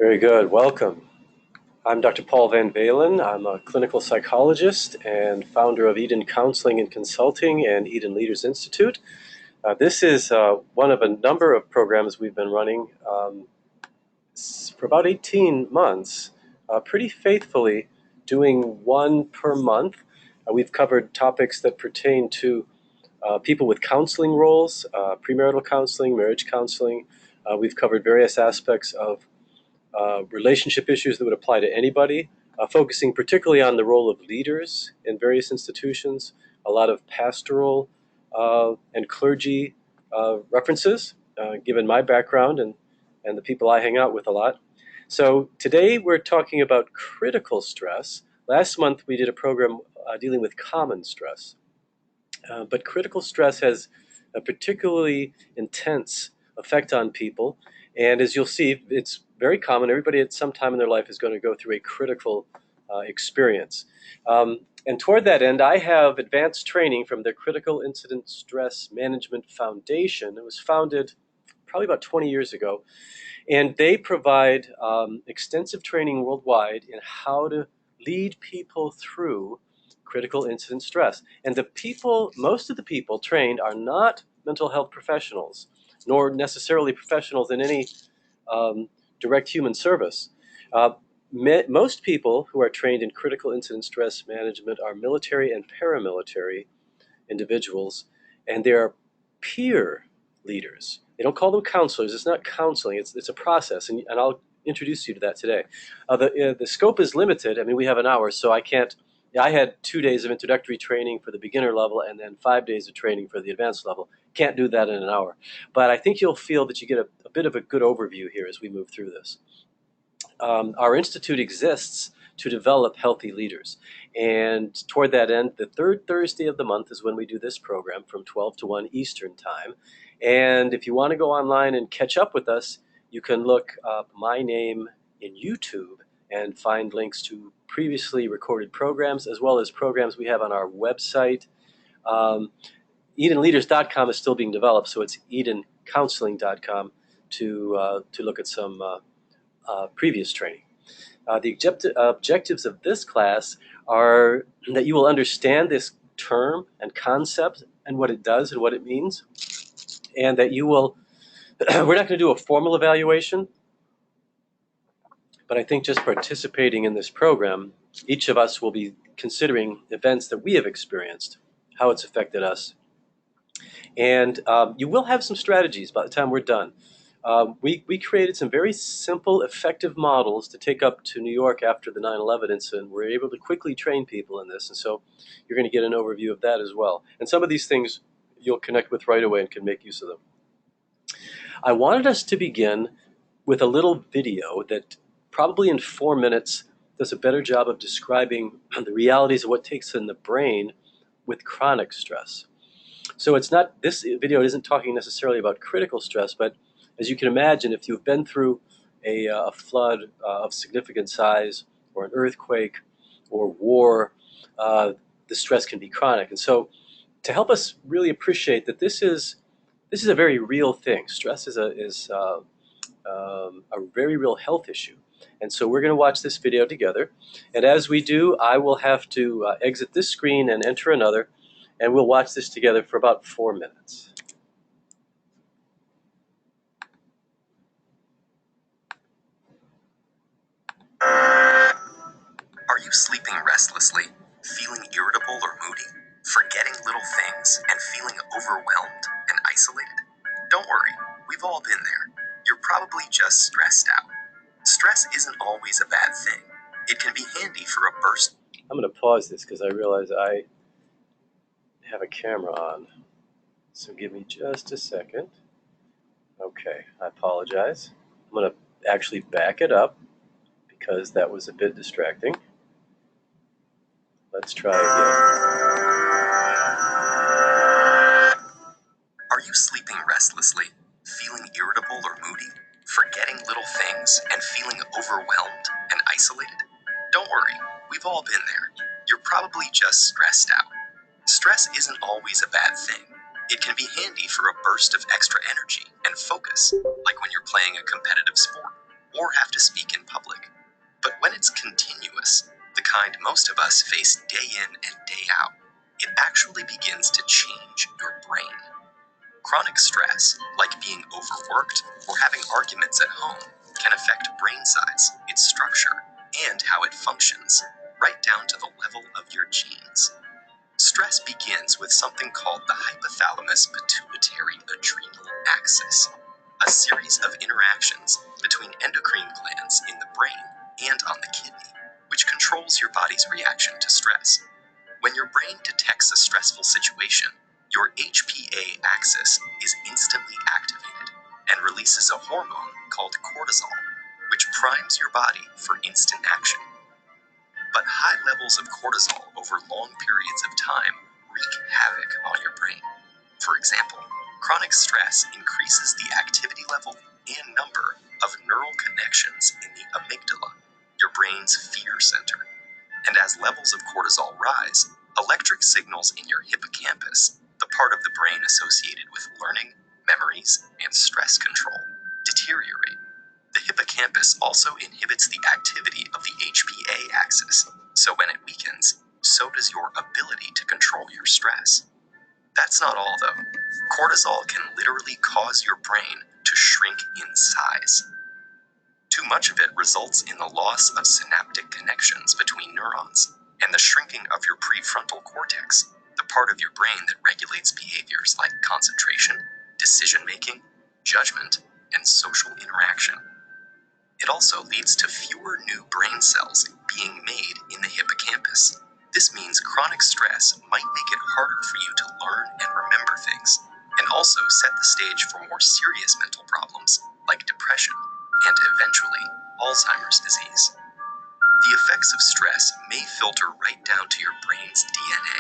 Very good. Welcome. I'm Dr. VanValin. I'm a clinical psychologist and founder of Eden Counseling and Consulting and Eden Leaders Institute. This is one of a number of programs we've been running for about 18 months, pretty faithfully, doing one per month. We've covered topics that pertain to people with counseling roles, premarital counseling, marriage counseling. We've covered various aspects of relationship issues that would apply to anybody, focusing particularly on the role of leaders in various institutions, a lot of pastoral and clergy references, given my background and the people I hang out with a lot. So today we're talking about critical stress. Last month we did a program dealing with common stress. But critical stress has a particularly intense effect on people. And as you'll see, it's very common. Everybody at some time in their life is going to go through a critical experience. And toward that end, I have advanced training from the Critical Incident Stress Management Foundation. It was founded probably about 20 years ago. And they provide extensive training worldwide in how to lead people through critical incident stress. And most of the people trained are not mental health professionals, nor necessarily professionals in any direct human service. Most people who are trained in critical incident stress management are military and paramilitary individuals, and they are peer leaders. They don't call them counselors. It's not counseling. It's a process, and I'll introduce you to that today. The scope is limited. I mean, we have an hour, so I can't. I had 2 days of introductory training for the beginner level and then 5 days of training for the advanced level. Can't do that in an hour. But I think you'll feel that you get a bit of a good overview here as we move through this. Our institute exists to develop healthy leaders. And toward that end, the third Thursday of the month is when we do this program from 12 to 1 Eastern Time. And if you want to go online and catch up with us, you can look up my name in YouTube and find links to previously recorded programs, as well as programs we have on our website. EdenLeaders.com is still being developed, so it's EdenCounseling.com to look at some previous training. The objectives of this class are that you will understand this term and concept and what it does and what it means, and that you will, we're not going to do a formal evaluation, but I think just participating in this program, each of us will be considering events that we have experienced, how it's affected us. And you will have some strategies by the time we're done. We created some very simple, effective models to take up to New York after the 9/11 incident. We're able to quickly train people in this, and so you're going to get an overview of that as well. And some of these things you'll connect with right away and can make use of them. I wanted us to begin with a little video that probably in 4 minutes does a better job of describing the realities of what takes in the brain with chronic stress. So this video isn't talking necessarily about critical stress, but as you can imagine, if you've been through a flood of significant size, or an earthquake, or war, the stress can be chronic. And so to help us really appreciate that this is a very real thing. Stress is a very real health issue. And so we're going to watch this video together. And as we do, I will have to exit this screen and enter another, and we'll watch this together for about 4 minutes. Are you sleeping restlessly, feeling irritable or moody, forgetting little things, and feeling overwhelmed and isolated? Don't worry, we've all been there. You're probably just stressed out. Stress isn't always a bad thing. It can be handy for a burst. I'm going to pause this because I realize I have a camera on. So give me just a second. Okay, I apologize. I'm going to actually back it up because that was a bit distracting. Let's try again. Are you sleeping restlessly, feeling irritable or moody, forgetting little things, and feeling overwhelmed and isolated? Don't worry, we've all been there. You're probably just stressed out. Stress isn't always a bad thing. It can be handy for a burst of extra energy and focus, like when you're playing a competitive sport. or have to speak in public. But when it's continuous, the kind most of us face day in and day out, it actually begins to change your brain. Chronic stress, like being overworked or having arguments at home, can affect brain size, its structure, and how it functions, right down to the level of your genes. Stress begins with something called the hypothalamus pituitary adrenal axis, a series of interactions between endocrine glands in the brain and on the kidney, which controls your body's reaction to stress. When your brain detects a stressful situation, your HPA axis is instantly activated and releases a hormone called cortisol, which primes your body for instant action. But high levels of cortisol over long periods of time wreak havoc on your brain. For example, chronic stress increases the activity level and number of neural connections in the amygdala, your brain's fear center. And as levels of cortisol rise, electric signals in your hippocampus, the part of the brain associated with learning, memories, and stress control, deteriorate. The hippocampus also inhibits the activity of the HPA axis, so when it weakens, so does your ability to control your stress. That's not all, though. Cortisol can literally cause your brain to shrink in size. Too much of it results in the loss of synaptic connections between neurons and the shrinking of your prefrontal cortex, the part of your brain that regulates behaviors like concentration, decision-making, judgment, and social interaction. It also leads to fewer new brain cells being made in the hippocampus. This means chronic stress might make it harder for you to learn and remember things, and also set the stage for more serious mental problems like depression and eventually Alzheimer's disease. The effects of stress may filter right down to your brain's DNA.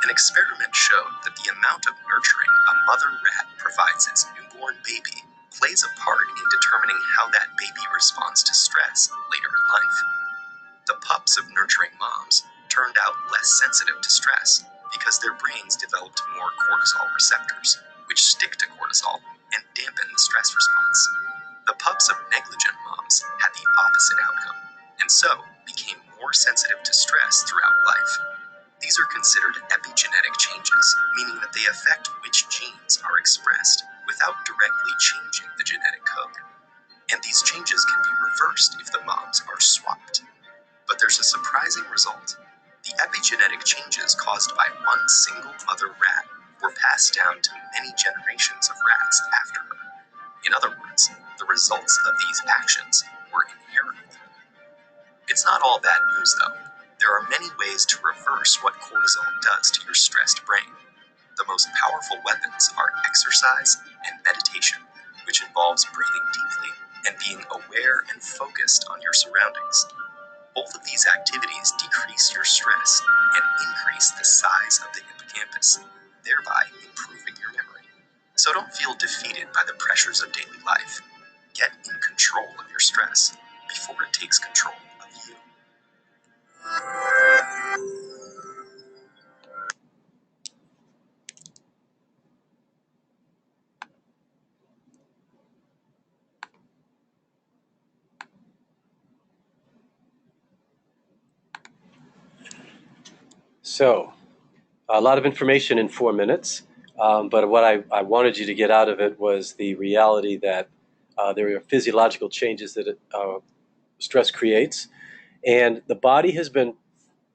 An experiment showed that the amount of nurturing a mother rat provides its newborn baby plays a part in determining how that baby responds to stress later in life. The pups of nurturing moms turned out less sensitive to stress because their brains developed more cortisol receptors, which stick to cortisol and dampen the stress response. The pups of negligent moms had the opposite outcome, and so became more sensitive to stress throughout life. These are considered epigenetic changes, meaning that they affect which genes are expressed without directly changing the genetic code. And these changes can be reversed if the moms are swapped. But there's a surprising result. The epigenetic changes caused by one single mother rat were passed down to many generations of rats after her. In other words, the results of these actions were inheritable. It's not all bad news, though. There are many ways to reverse what cortisol does to your stressed brain. The most powerful weapons are exercise and meditation, which involves breathing deeply and being aware and focused on your surroundings. Both of these activities decrease your stress and increase the size of the hippocampus, thereby improving your memory. So don't feel defeated by the pressures of daily life. Get in control of your stress before it takes control of you. So, a lot of information in 4 minutes, but what I wanted you to get out of it was the reality that there are physiological changes that stress creates, and the body has been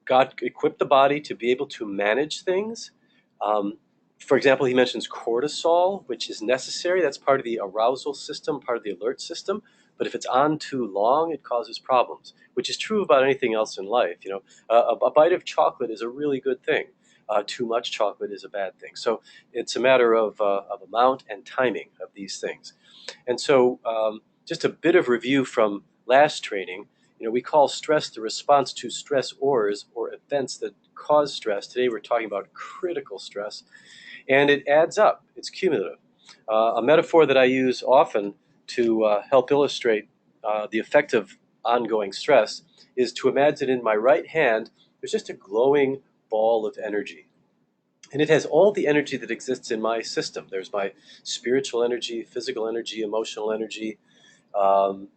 God equipped the body to be able to manage things. Um, for example, he mentions cortisol, which is necessary. That's part of the arousal system, part of the alert system. But if it's on too long, it causes problems, which is true about anything else in life. You know, a bite of chocolate is a really good thing. Too much chocolate is a bad thing. So it's a matter of amount and timing of these things. And so, just a bit of review from last training. You know, we call stress the response to stressors or events that cause stress. Today we're talking about critical stress, and it adds up. It's cumulative. A metaphor that I use often to help illustrate the effect of ongoing stress is to imagine in my right hand there's just a glowing ball of energy. And it has all the energy that exists in my system. There's my spiritual energy, physical energy, emotional energy, um,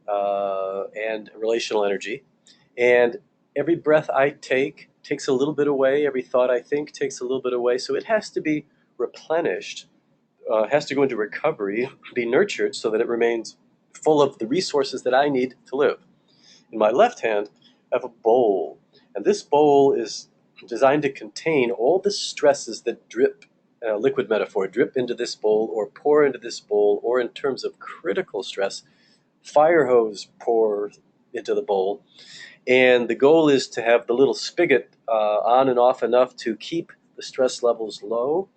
and relational energy. And every breath I take takes a little bit away. Every thought I think takes a little bit away. So it has to be replenished, has to go into recovery, be nurtured so that it remains full of the resources that I need to live. In my left hand, I have a bowl. And this bowl is designed to contain all the stresses that drip, liquid metaphor, drip into this bowl or pour into this bowl, or in terms of critical stress, fire hose pour into the bowl. And the goal is to have the little spigot on and off enough to keep the stress levels low.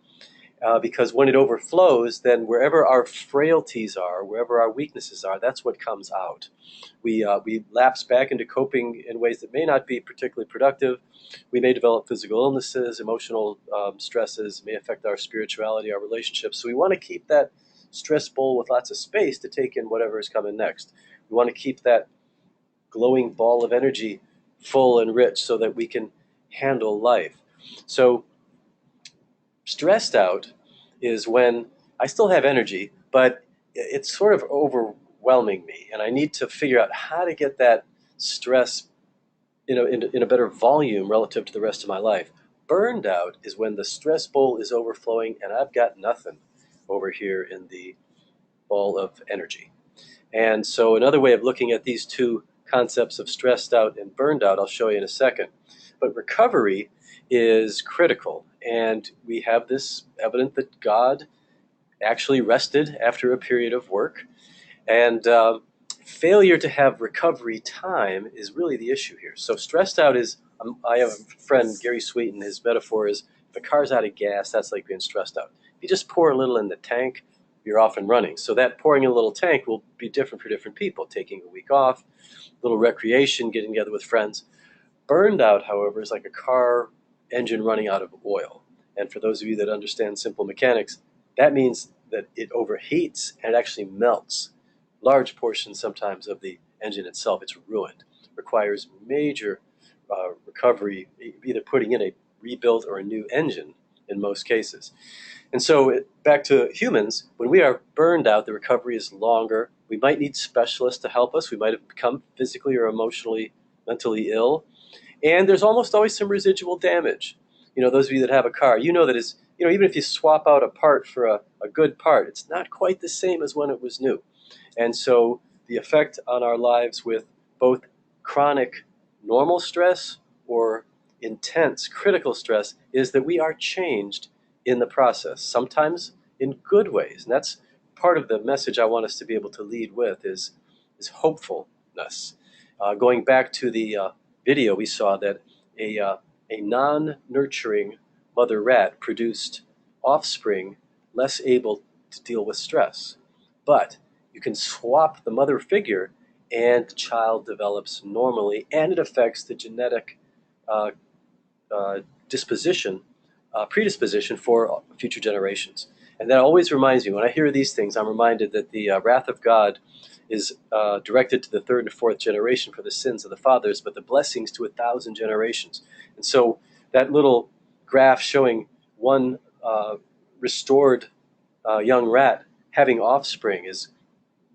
Because when it overflows, then wherever our frailties are, wherever our weaknesses are, that's what comes out. We lapse back into coping in ways that may not be particularly productive. We may develop physical illnesses, emotional stresses, may affect our spirituality, our relationships. So we want to keep that stress bowl with lots of space to take in whatever is coming next. We want to keep that glowing ball of energy full and rich so that we can handle life. So stressed out is when I still have energy, but it's sort of overwhelming me, and I need to figure out how to get that stress in a better volume relative to the rest of my life. Burned out is when the stress bowl is overflowing and I've got nothing over here in the ball of energy. And so another way of looking at these two concepts of stressed out and burned out, I'll show you in a second. But recovery is critical, and we have this evidence that God actually rested after a period of work. And failure to have recovery time is really the issue here. So stressed out is, I have a friend, Gary Sweeten, his metaphor is, if a car's out of gas, that's like being stressed out. If you just pour a little in the tank, you're off and running. So that pouring in a little tank will be different for different people, taking a week off, a little recreation, getting together with friends. Burned out, however, is like a car engine running out of oil. And for those of you that understand simple mechanics, that means that it overheats and it actually melts. Large portions sometimes of the engine itself, it's ruined. It requires major recovery, either putting in a rebuilt or a new engine in most cases. And so back to humans, when we are burned out, the recovery is longer. We might need specialists to help us. We might have become physically or emotionally, mentally ill. And there's almost always some residual damage. Those of you that have a car, that is, even if you swap out a part for a good part, it's not quite the same as when it was new. And so the effect on our lives with both chronic normal stress or intense critical stress is that we are changed in the process, sometimes in good ways. And that's part of the message I want us to be able to lead with is hopefulness. Going back to the video, we saw that a non-nurturing mother rat produced offspring less able to deal with stress. But you can swap the mother figure and the child develops normally, and it affects the genetic uh, predisposition for future generations. And that always reminds me, when I hear these things, I'm reminded that the wrath of God is directed to the third and fourth generation for the sins of the fathers, but the blessings to 1,000 generations. And so that little graph showing one restored young rat having offspring is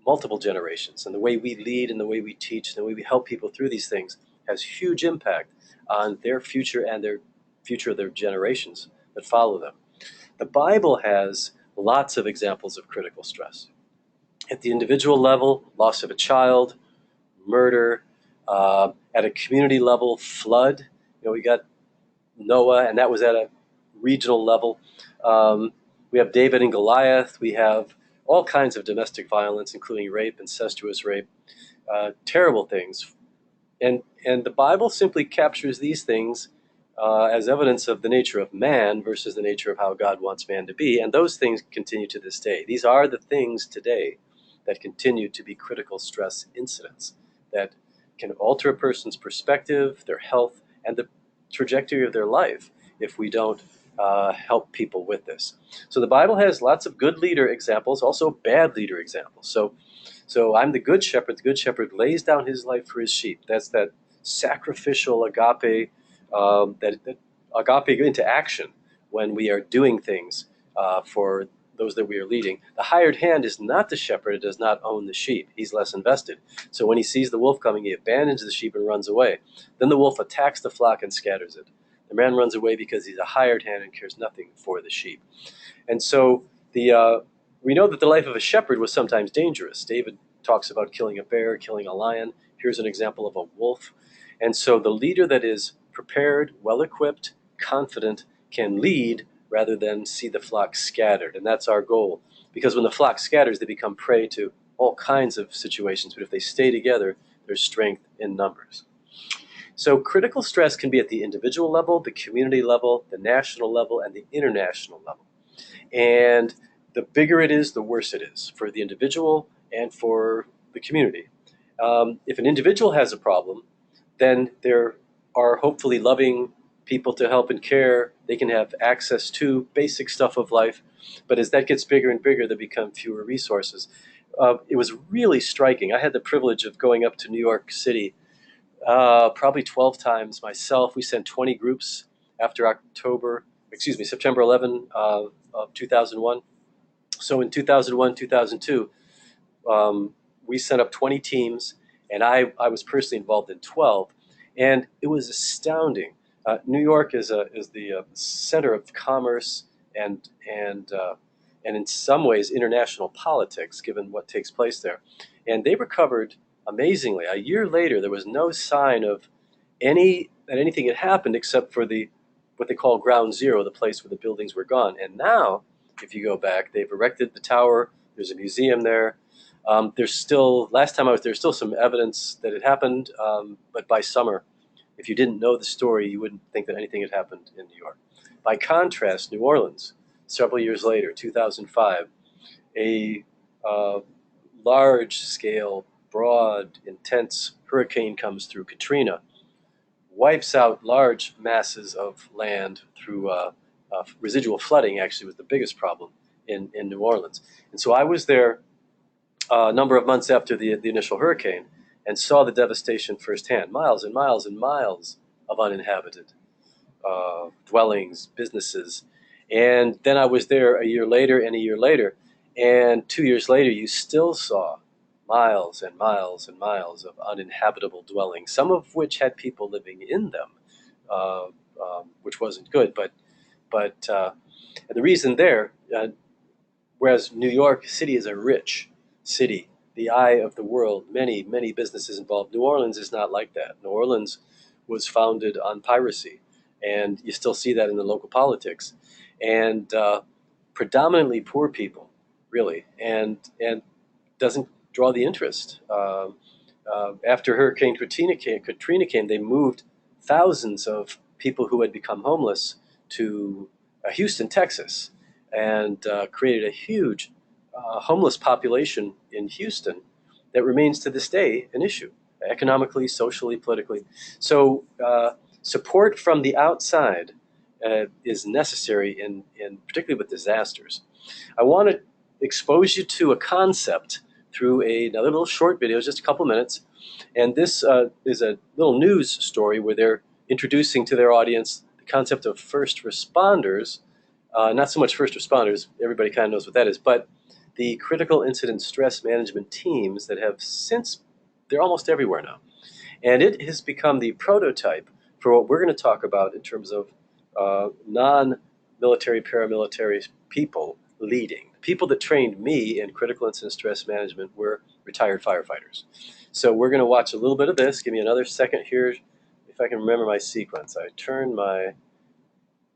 multiple generations. And the way we lead and the way we teach and the way we help people through these things has huge impact on their future and their future of their generations that follow them. The Bible has lots of examples of critical stress. At the individual level, loss of a child, murder. At a community level, flood. We got Noah, and that was at a regional level. We have David and Goliath. We have all kinds of domestic violence, including rape, incestuous rape, terrible things. And the Bible simply captures these things as evidence of the nature of man versus the nature of how God wants man to be. And those things continue to this day. These are the things today that continue to be critical stress incidents that can alter a person's perspective, their health, and the trajectory of their life if we don't help people with this. So the Bible has lots of good leader examples, also bad leader examples. So I'm the good shepherd. The good shepherd lays down his life for his sheep. That's that sacrificial agape, that agape into action when we are doing things for those that we are leading. The hired hand is not the shepherd. It does not own the sheep. He's less invested. So when he sees the wolf coming, he abandons the sheep and runs away. Then the wolf attacks the flock and scatters it. The man runs away because he's a hired hand and cares nothing for the sheep. And so we know that the life of a shepherd was sometimes dangerous. David talks about killing a bear, killing a lion. Here's an example of a wolf. And so the leader that is prepared, well-equipped, confident, can lead rather than see the flock scattered. And that's our goal. Because when the flock scatters, they become prey to all kinds of situations. But if they stay together, there's strength in numbers. So critical stress can be at the individual level, the community level, the national level, and the international level. And the bigger it is, the worse it is for the individual and for the community. If an individual has a problem, then there are hopefully loving people to help and care. They can have access to basic stuff of life. But as that gets bigger and bigger, there become fewer resources. It was really striking. I had the privilege of going up to New York City probably 12 times myself. We sent 20 groups after September 11 of 2001. So in 2001, 2002, we sent up 20 teams, and I was personally involved in 12. And it was astounding. New York is the center of commerce and in some ways international politics, given what takes place there. And they recovered amazingly. A year later, there was no sign of anything had happened except for what they call ground zero, the place where the buildings were gone. And now, if you go back, they've erected the tower. There's a museum there. There's still, last time I was there, still some evidence that it happened, but by summer, if you didn't know the story, you wouldn't think that anything had happened in New York. By contrast, New Orleans, several years later, 2005, a large-scale, broad, intense hurricane comes through, Katrina, wipes out large masses of land through residual flooding. Actually was the biggest problem in New Orleans. And so I was there a number of months after the initial hurricane and saw the devastation firsthand, miles and miles and miles of uninhabited dwellings, businesses. And then I was there a year later and a year later, and 2 years later you still saw miles and miles and miles of uninhabitable dwellings, some of which had people living in them, which wasn't good. But the reason there, whereas New York City is a rich city, the eye of the world, many, many businesses involved. New Orleans is not like that. New Orleans was founded on piracy, and you still see that in the local politics. And predominantly poor people, really, and doesn't draw the interest. After Hurricane Katrina came, they moved thousands of people who had become homeless to Houston, Texas, and created a huge homeless population in Houston that remains to this day an issue, economically, socially, politically. So support from the outside is necessary, in particularly with disasters. I want to expose you to a concept through another little short video, just a couple minutes. And this is a little news story where they're introducing to their audience the concept of first responders. Not so much first responders, everybody kind of knows what that is, but the critical incident stress management teams that have since, they're almost everywhere now. And it has become the prototype for what we're going to talk about in terms of non-military, paramilitary people leading. People that trained me in critical incident stress management were retired firefighters. So we're going to watch a little bit of this. Give me another second here, if I can remember my sequence. I turn my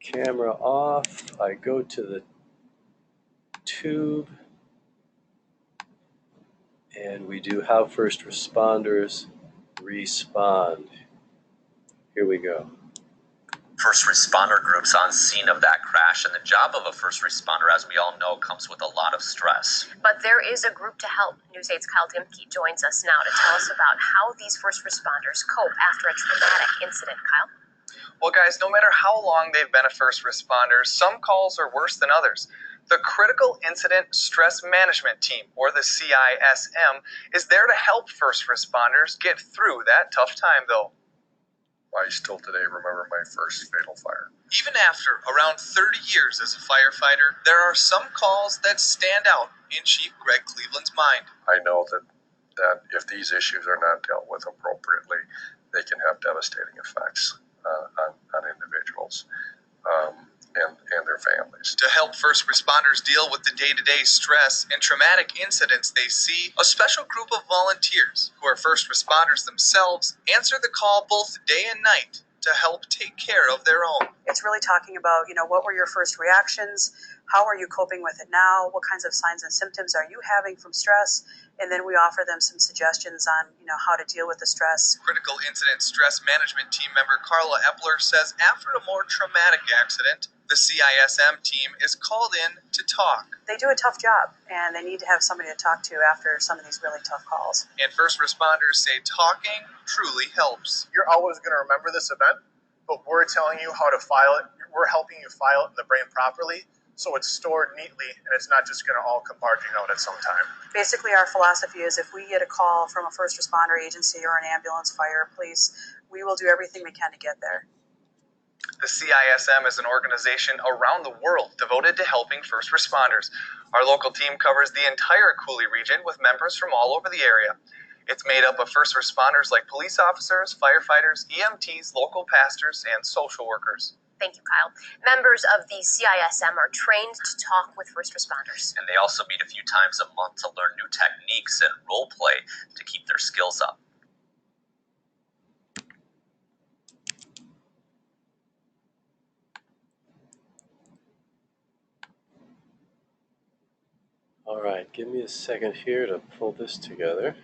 camera off. I go to the tube, and we do how first responders respond. Here we go. First responder groups on scene of that crash, and the job of a first responder, as we all know, comes with a lot of stress. But there is a group to help. News 8's Kyle Dimke joins us now to tell us about how these first responders cope after a traumatic incident. Kyle? Well, guys, no matter how long they've been a first responder, some calls are worse than others. The Critical Incident Stress Management Team, or the CISM, is there to help first responders get through that tough time, though. I still today remember my first fatal fire. Even after around 30 years as a firefighter, there are some calls that stand out in Chief Greg Cleveland's mind. I know that if these issues are not dealt with appropriately, they can have devastating effects on individuals and their families. To help first responders deal with the day-to-day stress and traumatic incidents they see, a special group of volunteers who are first responders themselves answer the call both day and night to help take care of their own. It's really talking about, what were your first reactions? How are you coping with it now? What kinds of signs and symptoms are you having from stress? And then we offer them some suggestions on, how to deal with the stress. Critical Incident Stress Management Team member Carla Epler says after a more traumatic accident, the CISM team is called in to talk. They do a tough job, and they need to have somebody to talk to after some of these really tough calls. And first responders say talking truly helps. You're always going to remember this event, but we're telling you how to file it. We're helping you file it in the brain properly, so it's stored neatly, and it's not just going to all come barging out at some time. Basically, our philosophy is if we get a call from a first responder agency or an ambulance, fire, police, we will do everything we can to get there. The CISM is an organization around the world devoted to helping first responders. Our local team covers the entire Cooley region with members from all over the area. It's made up of first responders like police officers, firefighters, EMTs, local pastors, and social workers. Thank you, Kyle. Members of the CISM are trained to talk with first responders. And they also meet a few times a month to learn new techniques and role play to keep their skills up. All right, give me a second here to pull this together.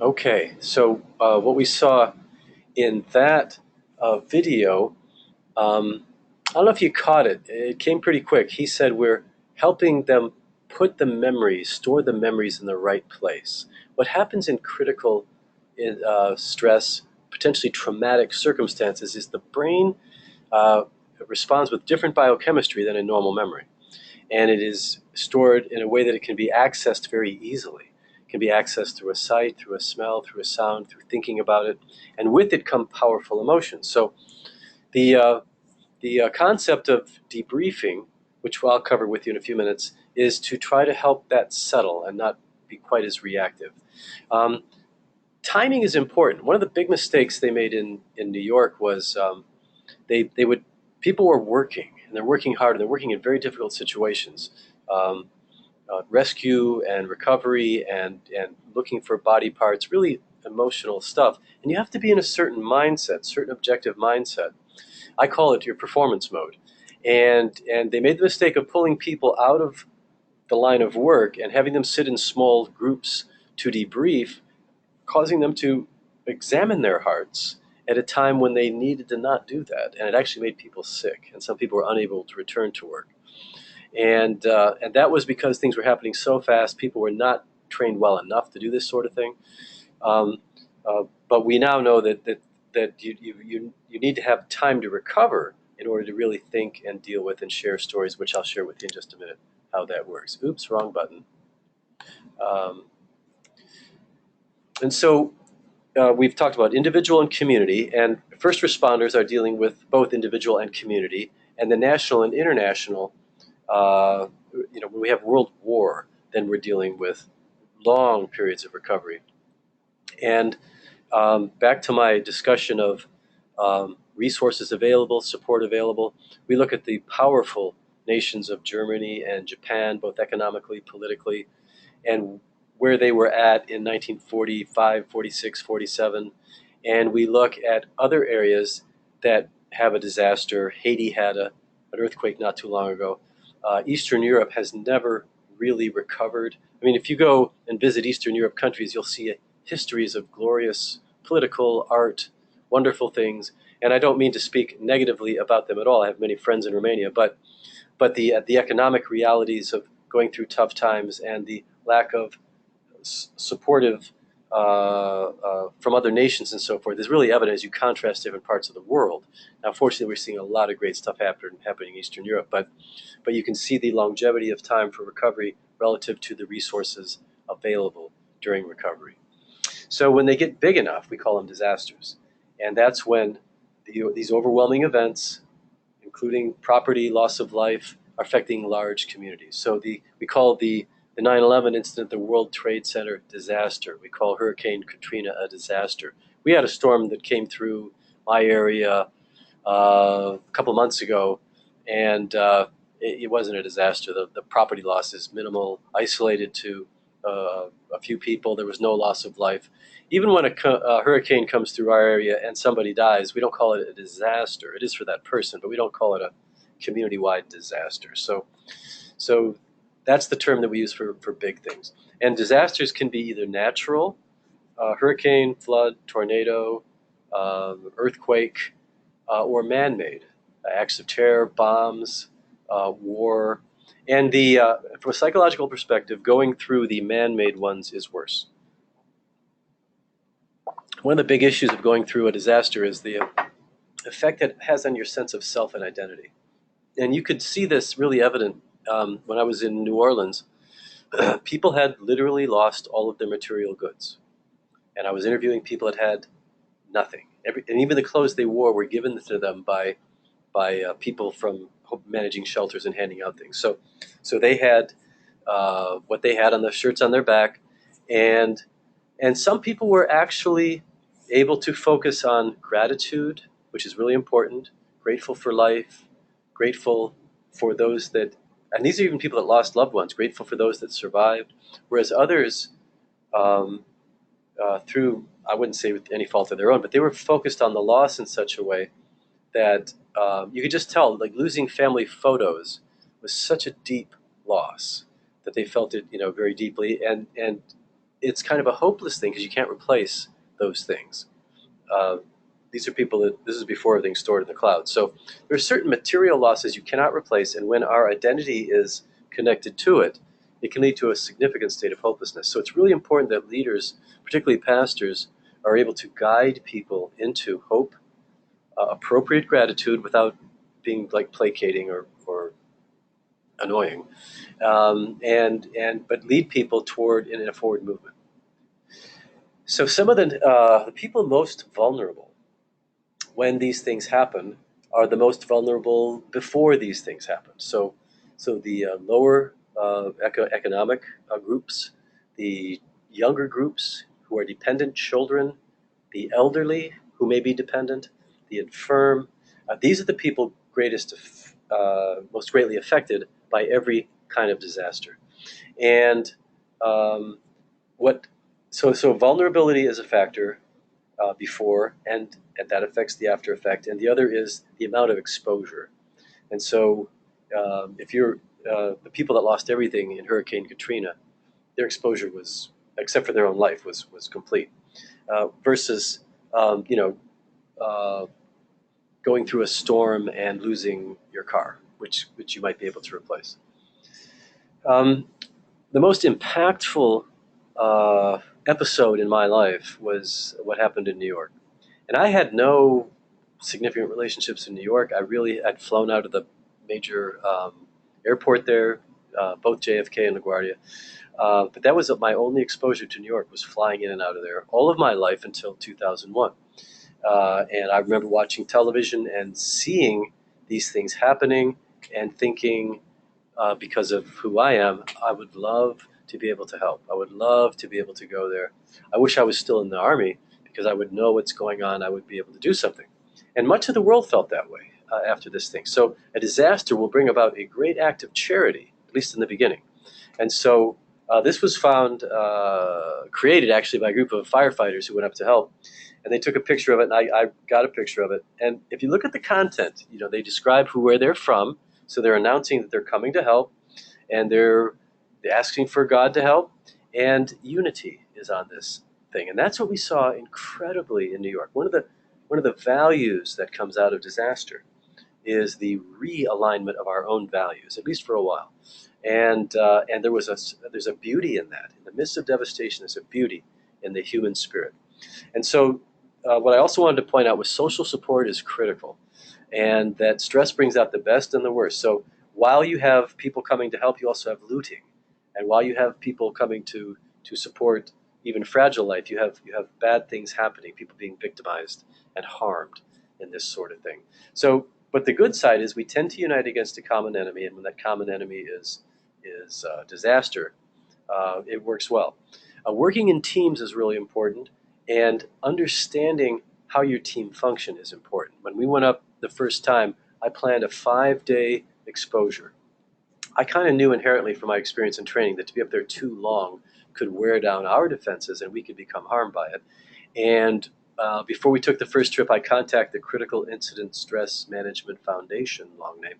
Okay, so what we saw in that video, I don't know if you caught it. It came pretty quick. He said we're helping them put the memories, store the memories in the right place. What happens in critical stress, potentially traumatic circumstances, is the brain responds with different biochemistry than in normal memory. And it is stored in a way that it can be accessed very easily. It can be accessed through a sight, through a smell, through a sound, through thinking about it. And with it come powerful emotions. So the concept of debriefing, which I'll cover with you in a few minutes, is to try to help that settle and not be quite as reactive. Timing is important. One of the big mistakes they made in New York was people were working, and they're working hard, and they're working in very difficult situations. Rescue and recovery and looking for body parts, really emotional stuff. And you have to be in a certain mindset, certain objective mindset. I call it your performance mode. And they made the mistake of pulling people out of the line of work and having them sit in small groups to debrief, causing them to examine their hearts at a time when they needed to not do that. And it actually made people sick, and some people were unable to return to work. And that was because things were happening so fast, people were not trained well enough to do this sort of thing. But we now know that you need to have time to recover in order to really think and deal with and share stories, which I'll share with you in just a minute how that works. Oops, wrong button. And so we've talked about individual and community, and first responders are dealing with both individual and community, and the national and international. When we have world war, then we're dealing with long periods of recovery. And back to my discussion of resources available, support available, we look at the powerful nations of Germany and Japan, both economically, politically, and where they were at in 1945, 46, 47. And we look at other areas that have a disaster. Haiti had an earthquake not too long ago. Eastern Europe has never really recovered. I mean, if you go and visit Eastern Europe countries, you'll see histories of glorious political, art, wonderful things. And I don't mean to speak negatively about them at all. I have many friends in Romania, but the economic realities of going through tough times and the lack of supportive from other nations and so forth is really evident as you contrast different parts of the world. Now, fortunately, we're seeing a lot of great stuff happening in Eastern Europe, but you can see the longevity of time for recovery relative to the resources available during recovery. So when they get big enough, we call them disasters. And that's when these overwhelming events, including property, loss of life, are affecting large communities. So we call the 9/11 incident the World Trade Center disaster. We call Hurricane Katrina a disaster. We had a storm that came through my area a couple months ago, and it wasn't a disaster. The property loss is minimal, isolated to a few people. There was no loss of life. Even when a hurricane comes through our area and somebody dies, we don't call it a disaster. It is for that person, but we don't call it a community-wide disaster. So that's the term that we use for big things. And disasters can be either natural, hurricane, flood, tornado, earthquake, or man-made, acts of terror, bombs, war. And from a psychological perspective, going through the man-made ones is worse. One of the big issues of going through a disaster is the effect it has on your sense of self and identity. And you could see this really evident when I was in New Orleans. People had literally lost all of their material goods. And I was interviewing people that had nothing. And even the clothes they wore were given to them by people from managing shelters and handing out things. So they had what they had on the shirts on their back, and some people were actually able to focus on gratitude, which is really important, grateful for life, grateful for those that, and these are even people that lost loved ones, grateful for those that survived, whereas others, through, I wouldn't say with any fault of their own, but they were focused on the loss in such a way that you could just tell, like losing family photos was such a deep loss that they felt it, very deeply, and it's kind of a hopeless thing because you can't replace those things. These are people that, this is before everything's stored in the cloud. So there are certain material losses you cannot replace, and when our identity is connected to it, it can lead to a significant state of hopelessness. So it's really important that leaders, particularly pastors, are able to guide people into hope, appropriate gratitude without being like placating or annoying, but lead people toward in a forward movement. So some of the people most vulnerable when these things happen are the most vulnerable before these things happen. So the lower economic groups, the younger groups who are dependent children, the elderly who may be dependent, the infirm, these are the people most greatly affected by every kind of disaster. And so vulnerability is a factor before, and that affects the after effect. And the other is the amount of exposure. And so if you're the people that lost everything in Hurricane Katrina, their exposure was, except for their own life, was complete. Versus going through a storm and losing your car, which you might be able to replace. The most impactful episode in my life was what happened in New York. And I had no significant relationships in New York. I'd flown out of the major airport there, both JFK and LaGuardia. But that was my only exposure to New York, was flying in and out of there all of my life until 2001. And I remember watching television and seeing these things happening and thinking, because of who I am, I would love to be able to help. I would love to be able to go there. I wish I was still in the Army because I would know what's going on. I would be able to do something. And much of the world felt that way after this thing. So a disaster will bring about a great act of charity, at least in the beginning. And so this was created actually by a group of firefighters who went up to help. And they took a picture of it, and I got a picture of it. And if you look at the content, they describe where they're from. So they're announcing that they're coming to help, and they're asking for God to help, and unity is on this thing. And that's what we saw incredibly in New York. One of the values that comes out of disaster is the realignment of our own values, at least for a while. And there's a beauty in that. In the midst of devastation, there's a beauty in the human spirit. And so what I also wanted to point out was social support is critical, and that stress brings out the best and the worst. So while you have people coming to help, you also have looting. And while you have people coming to support even fragile life, you have bad things happening, people being victimized and harmed in this sort of thing. So, but the good side is we tend to unite against a common enemy, and when that common enemy is disaster, it works well. Working in teams is really important, and understanding how your team function is important. When we went up the first time, I planned a 5-day exposure. I kind of knew inherently from my experience in training that to be up there too long could wear down our defenses and we could become harmed by it. And before we took the first trip, I contacted the Critical Incident Stress Management Foundation, long name,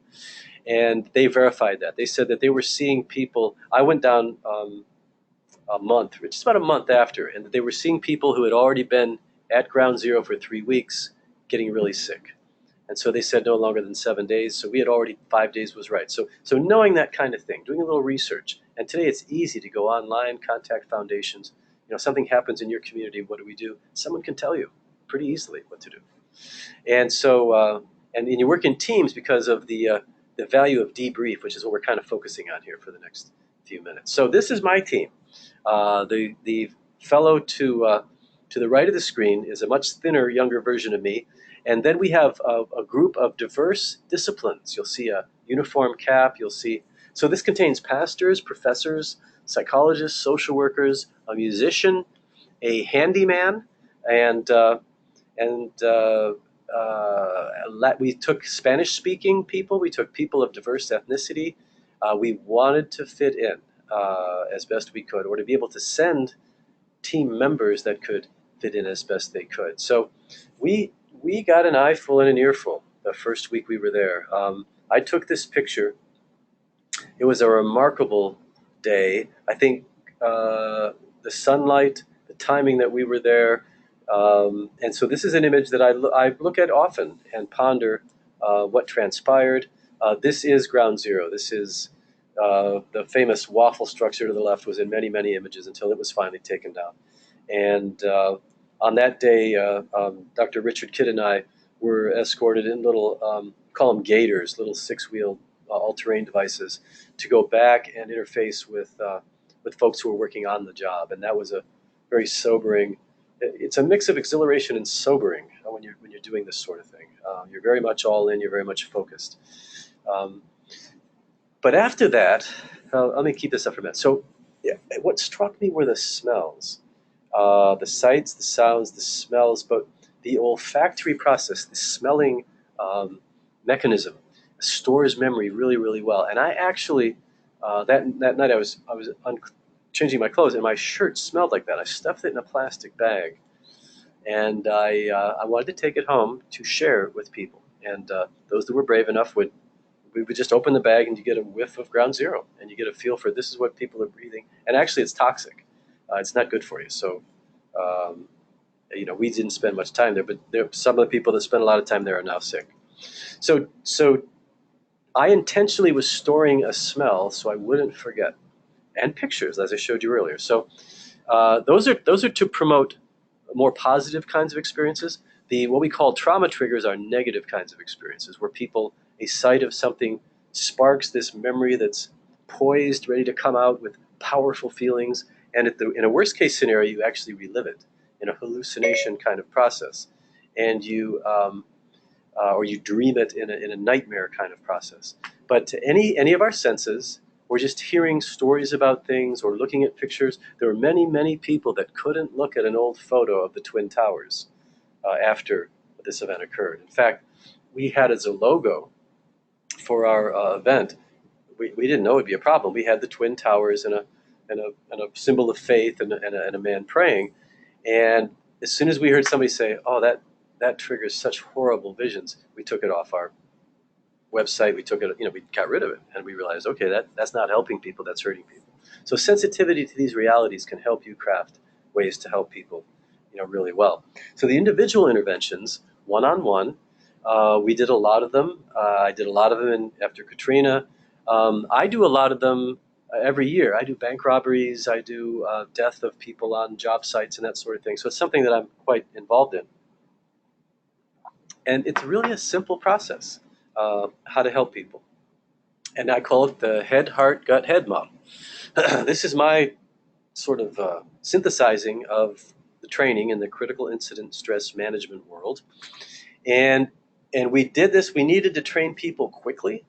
and they verified that. They said that they were seeing people. I went down a month, just about a month after, and that they were seeing people who had already been at ground zero for 3 weeks getting really sick. And so they said no longer than 7 days. So we had already 5 days was right. So knowing that kind of thing, doing a little research. And today it's easy to go online, contact foundations. Something happens in your community. What do we do? Someone can tell you pretty easily what to do. And so and you work in teams because of the value of debrief, which is what we're kind of focusing on here for the next few minutes. So this is my team. The fellow to the right of the screen is a much thinner, younger version of me. And then we have a group of diverse disciplines. You'll see a uniform cap. You'll see. So this contains pastors, professors, psychologists, social workers, a musician, a handyman, and we took Spanish-speaking people. We took people of diverse ethnicity. We wanted to fit in as best we could, or to be able to send team members that could fit in as best they could. So we got an eyeful and an earful the first week we were there. I took this picture. It was a remarkable day. I think the sunlight, the timing that we were there, and so this is an image that I look at often and ponder what transpired. This is ground zero. This is the famous waffle structure to the left was in many, many images until it was finally taken down. And on that day, Dr. Richard Kidd and I were escorted in little, call them gators, little 6-wheel all-terrain devices, to go back and interface with folks who were working on the job. And that was a very sobering. It's a mix of exhilaration and sobering when you're doing this sort of thing. You're very much all in. You're very much focused. But after that, let me keep this up for a minute. So, yeah, what struck me were the smells. The sights, the sounds, the smells, but the olfactory process, the smelling mechanism, stores memory really, really well. And I actually, that night I was changing my clothes, and my shirt smelled like that. I stuffed it in a plastic bag, and I wanted to take it home to share with people. And those that were brave enough we would just open the bag, and you get a whiff of ground zero, and you get a feel for this is what people are breathing. And actually, it's toxic. It's not good for you. So, we didn't spend much time there, but some of the people that spent a lot of time there are now sick. So I intentionally was storing a smell so I wouldn't forget, and pictures, as I showed you earlier. So those are to promote more positive kinds of experiences. What we call trauma triggers are negative kinds of experiences, where a sight of something sparks this memory that's poised, ready to come out with powerful feelings. And in a worst case scenario, you actually relive it in a hallucination kind of process, and or you dream it in a nightmare kind of process. But to any of our senses, or just hearing stories about things or looking at pictures, there were many, many people that couldn't look at an old photo of the Twin Towers after this event occurred. In fact, we had as a logo for our event, we didn't know it would be a problem. We had the Twin Towers and a symbol of faith and a man praying. And as soon as we heard somebody say, "Oh, that triggers such horrible visions," we took it off our website. We took it, we got rid of it, and we realized, okay, that's not helping people. That's hurting people. So sensitivity to these realities can help you craft ways to help people, really well. So the individual interventions, one-on-one, we did a lot of them. I did a lot of them after Katrina. I do a lot of them every year. I do bank robberies. I do death of people on job sites and that sort of thing. So it's something that I'm quite involved in. And it's really a simple process, how to help people. And I call it the head, heart, gut, head model. This is my sort of synthesizing of the training in the critical incident stress management world. And we did this. We needed to train people quickly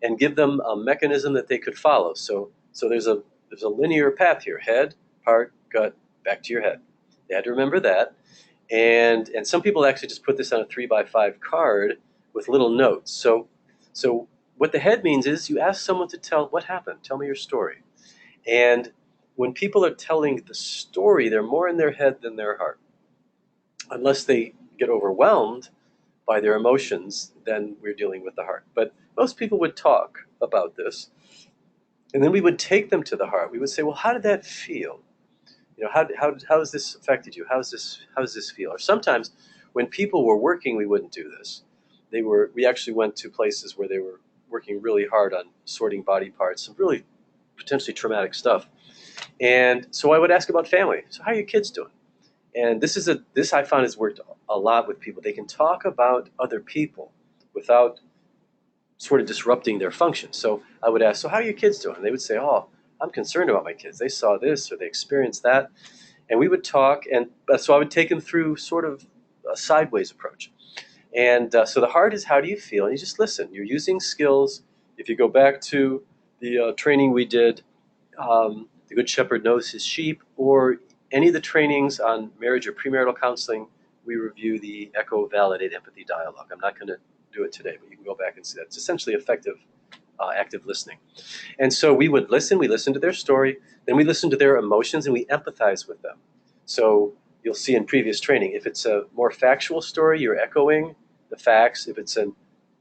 and give them a mechanism that they could follow. So there's a linear path here: head, heart, gut, back to your head. They had to remember that. And some people actually just put this on a 3x5 card with little notes. So what the head means is you ask someone to tell what happened. Tell me your story. And when people are telling the story, they're more in their head than their heart. Unless they get overwhelmed by their emotions, then we're dealing with the heart. But most people would talk about this, and then we would take them to the heart. We would say, well, how did that feel? How has this affected you? How does this feel? Or sometimes when people were working, we wouldn't do this. We actually went to places where they were working really hard on sorting body parts, some really potentially traumatic stuff. And so I would ask about family. So how are your kids doing? And this I found has worked a lot with people. They can talk about other people without sort of disrupting their function. So I would ask, so how are your kids doing? And they would say, oh, I'm concerned about my kids. They saw this or they experienced that. And we would talk, and so I would take them through sort of a sideways approach. And so the heart is, how do you feel? And you just listen. You're using skills. If you go back to the training we did, the Good Shepherd knows his sheep, or any of the trainings on marriage or premarital counseling, we review the echo, validate, empathy dialogue. I'm not going to do it today, but you can go back and see that. It's essentially effective, active listening. And so we would listen. We listen to their story. Then we listen to their emotions, and we empathize with them. So you'll see in previous training, if it's a more factual story, you're echoing the facts. If it's a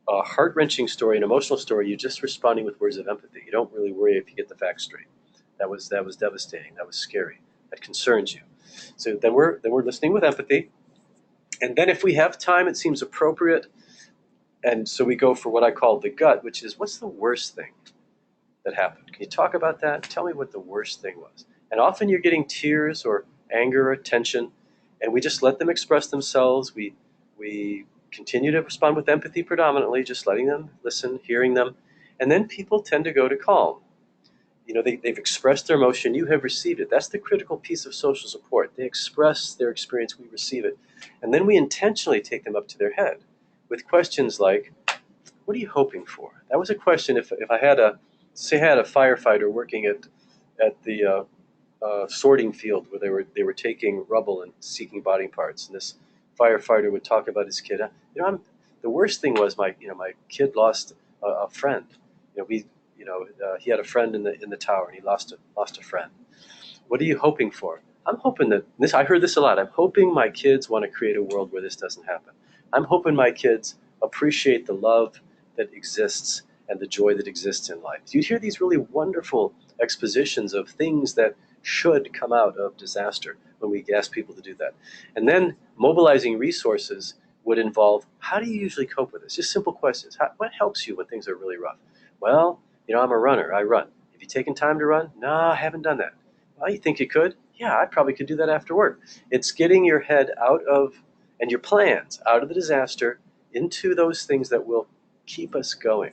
heart-wrenching story, an emotional story, you're just responding with words of empathy. You don't really worry if you get the facts straight. That was devastating. That was scary. That concerns you. So then we're listening with empathy. And then if we have time, it seems appropriate. And so we go for what I call the gut, which is, what's the worst thing that happened? Can you talk about that? Tell me what the worst thing was. And often you're getting tears or anger or tension, and we just let them express themselves. We continue to respond with empathy predominantly, just letting them listen, hearing them. And then people tend to go to calm. They've expressed their emotion. You have received it. That's the critical piece of social support. They express their experience. We receive it. And then we intentionally take them up to their head with questions like, what are you hoping for? That was a question. If I had a firefighter working at the sorting field where they were taking rubble and seeking body parts, and this firefighter would talk about his kid. The worst thing was my kid lost a friend. He had a friend in the tower, and he lost a friend. What are you hoping for? I'm hoping that this. I heard this a lot. I'm hoping my kids want to create a world where this doesn't happen. I'm hoping my kids appreciate the love that exists and the joy that exists in life. You'd hear these really wonderful expositions of things that should come out of disaster when we ask people to do that. And then mobilizing resources would involve, how do you usually cope with this? Just simple questions. What helps you when things are really rough? Well, I'm a runner. I run. Have you taken time to run? No, I haven't done that. Well, you think you could? Yeah, I probably could do that after work. It's getting your head out of, and your plans, out of the disaster into those things that will keep us going.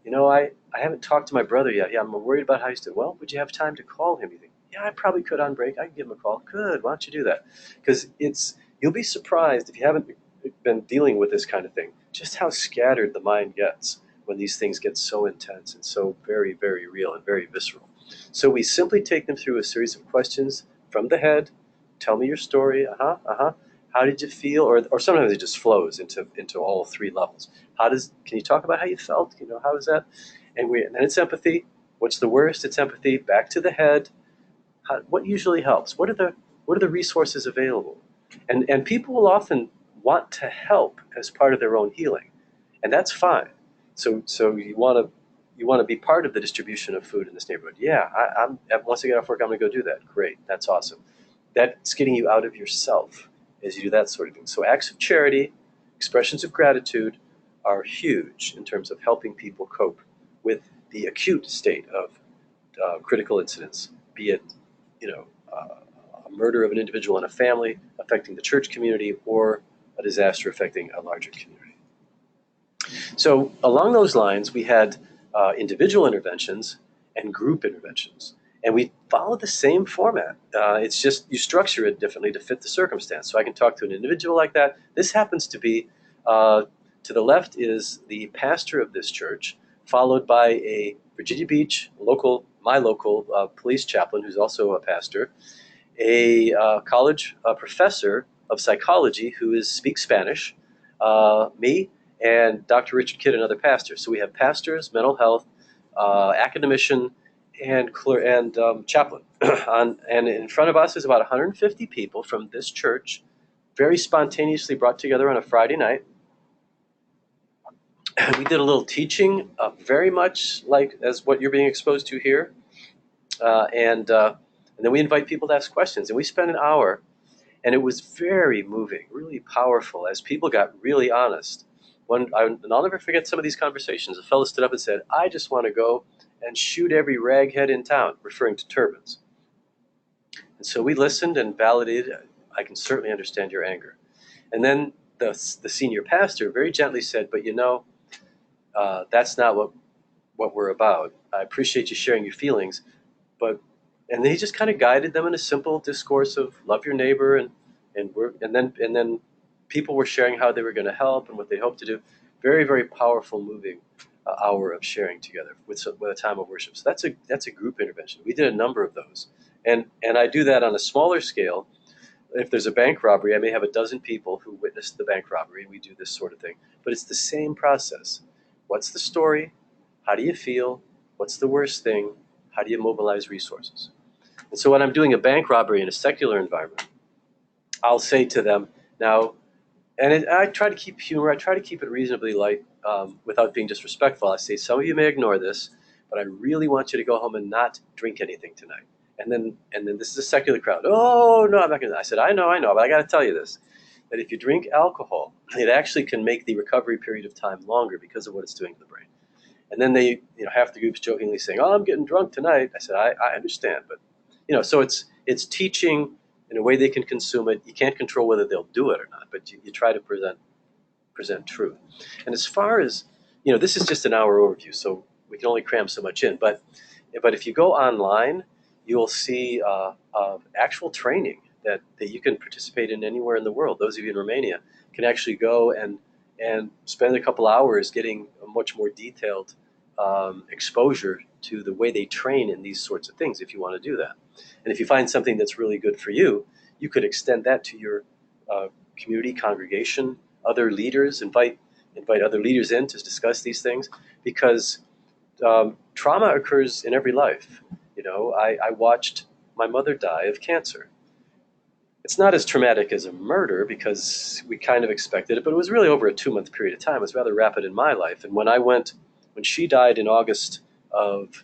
I haven't talked to my brother yet. Yeah, I'm worried about how he's doing. Well, would you have time to call him? You think, yeah, I probably could on break. I can give him a call. Good. Why don't you do that? Because you'll be surprised if you haven't been dealing with this kind of thing, just how scattered the mind gets when these things get so intense and so very, very real and very visceral. So we simply take them through a series of questions from the head. Tell me your story. How did you feel? Or sometimes it just flows into all three levels. Can you talk about how you felt? How is that? And then it's empathy. What's the worst? It's empathy. Back to the head. What usually helps? What are the resources available? And people will often want to help as part of their own healing, and that's fine. So you want to be part of the distribution of food in this neighborhood. Yeah, once I get off work, I'm going to go do that. Great, that's awesome. That's getting you out of yourself as you do that sort of thing. So acts of charity, expressions of gratitude are huge in terms of helping people cope with the acute state of critical incidents, be it a murder of an individual in a family affecting the church community, or a disaster affecting a larger community. So along those lines, we had individual interventions and group interventions. And we follow the same format. It's just you structure it differently to fit the circumstance. So I can talk to an individual like that. This happens to be, to the left is the pastor of this church, followed by a Virginia Beach my local police chaplain, who's also a pastor, a college professor of psychology who speaks Spanish, me, and Dr. Richard Kidd, another pastor. So we have pastors, mental health, academician, and chaplain. And in front of us is about 150 people from this church, very spontaneously brought together on a Friday night. We did a little teaching, very much like as what you're being exposed to here. And then we invite people to ask questions. And we spent an hour, and it was very moving, really powerful, as people got really honest. And I'll never forget some of these conversations. A fellow stood up and said, "I just want to go and shoot every raghead in town," referring to turbans. And so we listened and validated, "I can certainly understand your anger." And then the senior pastor very gently said, "But that's not what we're about. I appreciate you sharing your feelings, but," and then he just kind of guided them in a simple discourse of love your neighbor, and then people were sharing how they were going to help and what they hoped to do. Very, very powerful, moving hour of sharing together with a time of worship. So that's a group intervention. We did a number of those, and I do that on a smaller scale. If there's a bank robbery, I may have a dozen people who witnessed the bank robbery, and we do this sort of thing. But it's the same process. What's the story? How do you feel? What's the worst thing? How do you mobilize resources? And so when I'm doing a bank robbery in a secular environment, I'll say to them, now, and I try to keep humor, I try to keep it reasonably light, without being disrespectful. I say, some of you may ignore this, but I really want you to go home and not drink anything tonight. And then this is a secular crowd. "Oh, no, I'm not going to." I said, I know, but I got to tell you this, that if you drink alcohol, it actually can make the recovery period of time longer because of what it's doing to the brain. And then they, half the group's jokingly saying, "Oh, I'm getting drunk tonight." I said, I understand, but, so it's teaching in a way they can consume it. You can't control whether they'll do it or not, but you try to present truth. And as far as, this is just an hour overview, so we can only cram so much in. But if you go online, you'll see actual training that you can participate in anywhere in the world. Those of you in Romania can actually go and spend a couple hours getting a much more detailed exposure to the way they train in these sorts of things if you want to do that. And if you find something that's really good for you, you could extend that to your community, congregation, other leaders, invite other leaders in to discuss these things, because trauma occurs in every life. I watched my mother die of cancer. It's not as traumatic as a murder because we kind of expected it, but it was really over a 2-month period of time. It was rather rapid in my life. And when she died in August of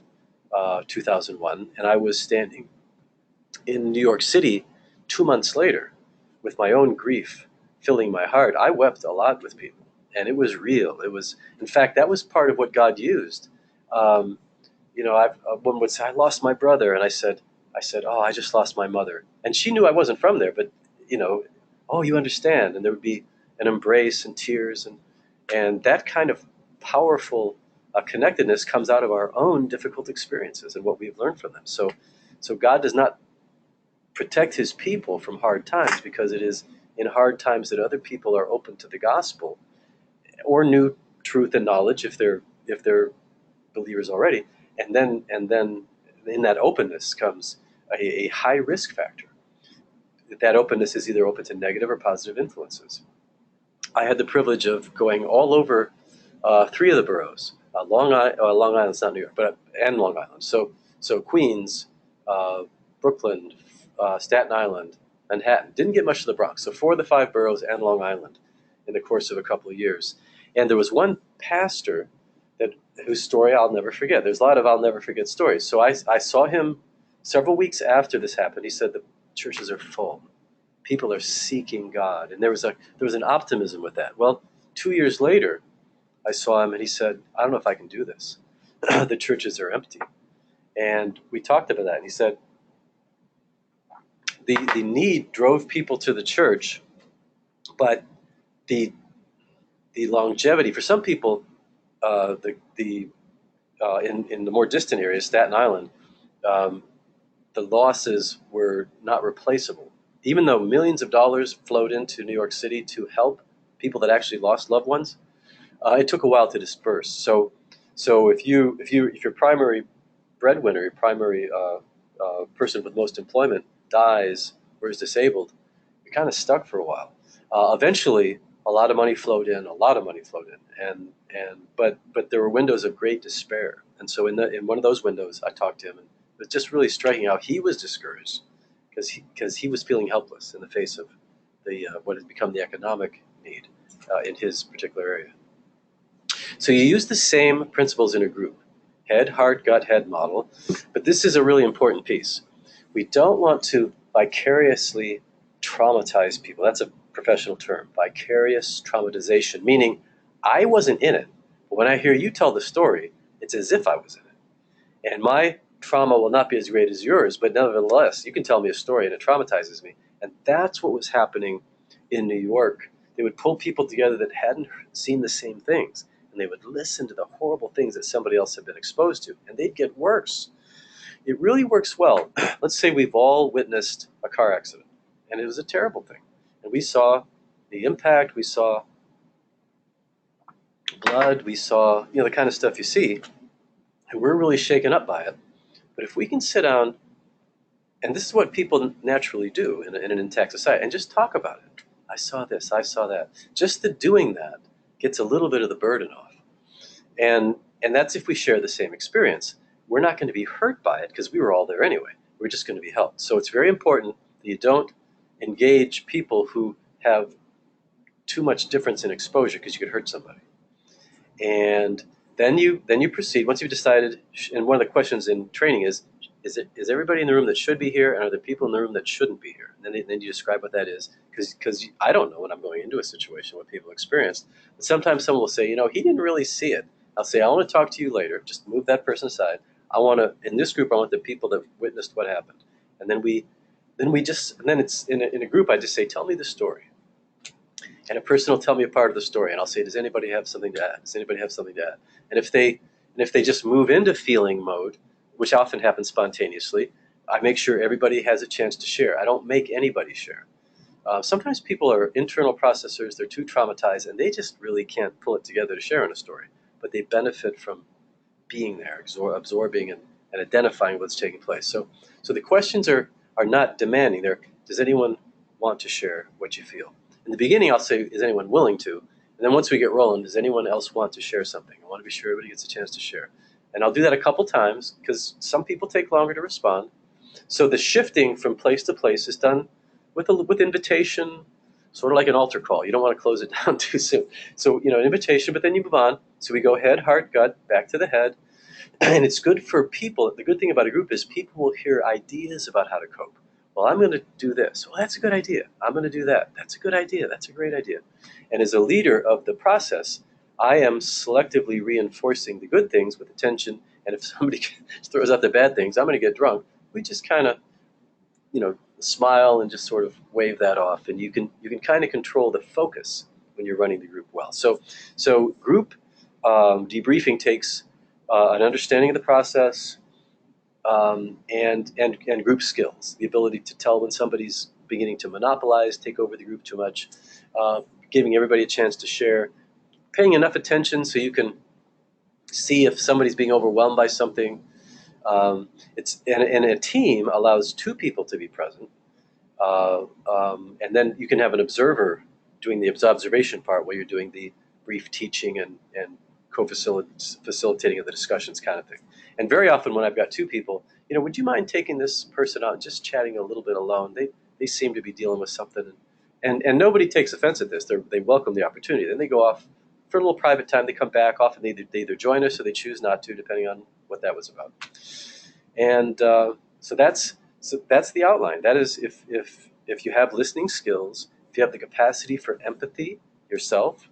2001, and I was standing in New York City 2 months later with my own grief filling my heart, I wept a lot with people, and it was real. It was, in fact, that was part of what God used. One would say, "I lost my brother," and I said, "Oh, I just lost my mother." And she knew I wasn't from there, but "Oh, you understand." And there would be an embrace and tears, and that kind of powerful connectedness comes out of our own difficult experiences and what we've learned from them. So God does not protect his people from hard times, because it is in hard times that other people are open to the gospel or new truth and knowledge if they're believers already. And then in that openness comes a high risk factor. That openness is either open to negative or positive influences. I had the privilege of going all over 3 of the boroughs. Long Island's not New York, and Long Island. So Queens, Brooklyn, Staten Island, Manhattan. Didn't get much of the Bronx. So 4 of the 5 boroughs and Long Island in the course of a couple of years. And there was one pastor whose story I'll never forget. There's a lot of I'll never forget stories. So I saw him several weeks after this happened. He said the churches are full. People are seeking God. And there was an optimism with that. Well, 2 years later, I saw him and he said, "I don't know if I can do this. The churches are empty." And we talked about that. And he said, the need drove people to the church, but the longevity, for some people, the in the more distant areas, Staten Island, um, the losses were not replaceable. Even though millions of dollars flowed into New York City to help people that actually lost loved ones, it took a while to disperse. So if your primary breadwinner, your primary person with most employment dies or is disabled, you're kind of stuck for a while. Eventually, a lot of money flowed in, but there were windows of great despair. And so in one of those windows, I talked to him, and it was just really striking how he was discouraged because he was feeling helpless in the face of the what had become the economic need in his particular area. So you use the same principles in a group: head, heart, gut, head model. But this is a really important piece. We don't want to vicariously traumatize people. That's a professional term, vicarious traumatization, meaning I wasn't in it, but when I hear you tell the story, it's as if I was in it. And my trauma will not be as great as yours, but nevertheless, you can tell me a story and it traumatizes me. And that's what was happening in New York. They would pull people together that hadn't seen the same things, and they would listen to the horrible things that somebody else had been exposed to, and they'd get worse. It really works well. Let's say we've all witnessed a car accident, and it was a terrible thing. And we saw the impact, we saw blood, we saw the kind of stuff you see, and we're really shaken up by it. But if we can sit down, and this is what people naturally do in an intact society, and just talk about it. I saw this, I saw that. Just the doing that gets a little bit of the burden off. And that's if we share the same experience. We're not going to be hurt by it because we were all there anyway. We're just going to be helped. So it's very important that you don't engage people who have too much difference in exposure because you could hurt somebody. And then you proceed once you've decided. And one of the questions in training is everybody in the room that should be here, and are there people in the room that shouldn't be here? And then you describe what that is, because I don't know when I'm going into a situation what people experience. But sometimes someone will say, he didn't really see it. I'll say, I want to talk to you later. Just move that person aside. In this group, I want the people that witnessed what happened. And then it's in a group, I just say, tell me the story. And a person will tell me a part of the story, and I'll say, does anybody have something to add? Does anybody have something to add? And if they just move into feeling mode, which often happens spontaneously, I make sure everybody has a chance to share. I don't make anybody share. Sometimes people are internal processors, they're too traumatized, and they just really can't pull it together to share in a story. But they benefit from being there, absorbing and identifying what's taking place. So the questions are not demanding. Does anyone want to share what you feel? In the beginning, I'll say, is anyone willing to? And then once we get rolling, does anyone else want to share something? I want to be sure everybody gets a chance to share. And I'll do that a couple times because some people take longer to respond. So the shifting from place to place is done with invitation, sort of like an altar call. You don't want to close it down too soon. So, an invitation, but then you move on. So we go head, heart, gut, back to the head. And it's good for people. The good thing about a group is people will hear ideas about how to cope. Well, I'm going to do this. Well, that's a good idea. I'm going to do that. That's a good idea. That's a great idea. And as a leader of the process, I am selectively reinforcing the good things with attention. And if somebody throws out the bad things, I'm going to get drunk. We just kind of, smile and just sort of wave that off. And you can kind of control the focus when you're running the group well. So group debriefing takes an understanding of the process, and group skills, the ability to tell when somebody's beginning to monopolize, take over the group too much, giving everybody a chance to share, paying enough attention so you can see if somebody's being overwhelmed by something. And a team allows two people to be present, and then you can have an observer doing the observation part while you're doing the brief teaching and co-facilitating of the discussions kind of thing. And very often when I've got two people, would you mind taking this person out and just chatting a little bit alone? They seem to be dealing with something. And nobody takes offense at this. They welcome the opportunity. Then they go off for a little private time. They come back. Often they either join us or they choose not to, depending on what that was about. And so that's the outline. That is, if you have listening skills, if you have the capacity for empathy yourself,